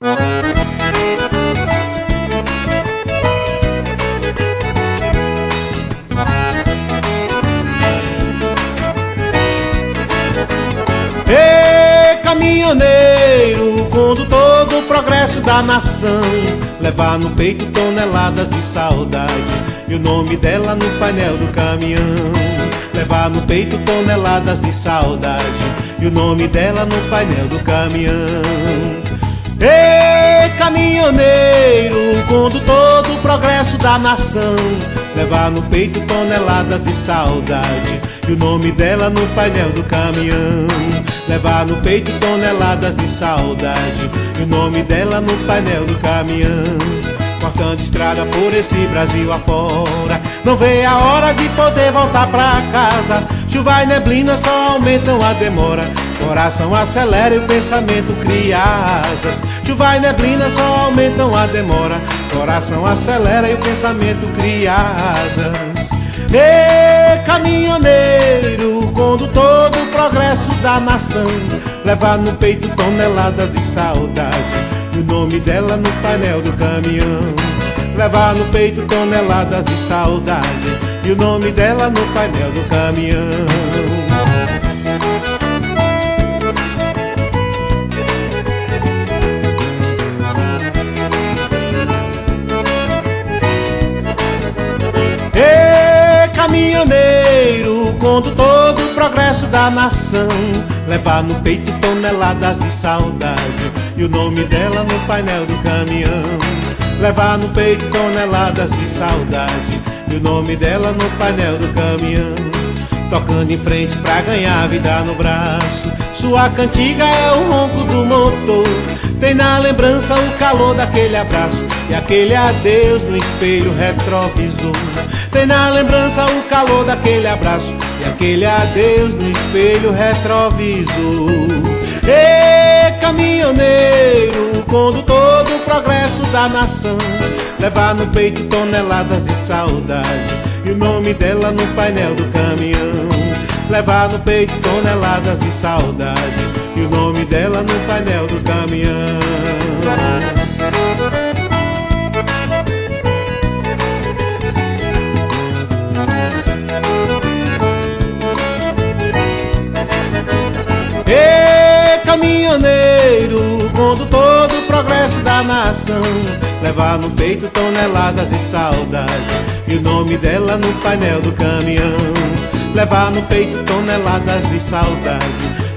Ei, caminhoneiro, condutor do progresso da nação, levar no peito toneladas de saudade e o nome dela no painel do caminhão. Levar no peito toneladas de saudade e o nome dela no painel do caminhão. Ei, caminhoneiro, condutor do progresso da nação, levar no peito toneladas de saudade e o nome dela no painel do caminhão. Levar no peito toneladas de saudade e o nome dela no painel do caminhão. Cortando estrada por esse Brasil afora, não vê a hora de poder voltar pra casa. Chuva e neblina só aumentam a demora, coração acelera e o pensamento cria asas. Chuva e neblina só aumentam a demora, coração acelera e o pensamento cria asas. Ei, caminhoneiro, condutor do progresso da nação, levar no peito toneladas de saudade e o nome dela no painel do caminhão. Levar no peito toneladas de saudade e o nome dela no painel do caminhão. Caminhoneiro, condutor do progresso da nação, levar no peito toneladas de saudade e o nome dela no painel do caminhão. Levar no peito toneladas de saudade e o nome dela no painel do caminhão. Tocando em frente pra ganhar vida no braço, sua cantiga é o ronco do motor. Tem na lembrança o calor daquele abraço e aquele adeus no espelho retrovisor. Tem na lembrança o calor daquele abraço e aquele adeus no espelho retrovisor. Ei, caminhoneiro, condutor do progresso da nação, levar no peito toneladas de saudade e o nome dela no painel do caminhão. Levar no peito toneladas de saudade e o nome dela no painel do caminhão. Ei, caminhoneiro, condutor do progresso da nação, levar no peito toneladas de saudade e o nome dela no painel do caminhão. Levar no peito toneladas de saudade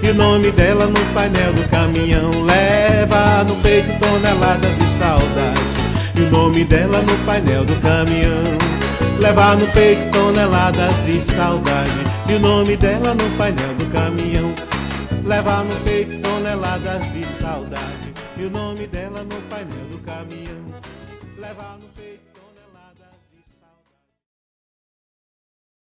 e o nome dela no painel do caminhão. Leva no peito toneladas de saudade e o nome dela no painel do caminhão. Levar no peito toneladas de saudade e o nome dela no painel do caminhão. Levar no peito toneladas de saudade e o nome dela no painel do caminhão. Levar no peito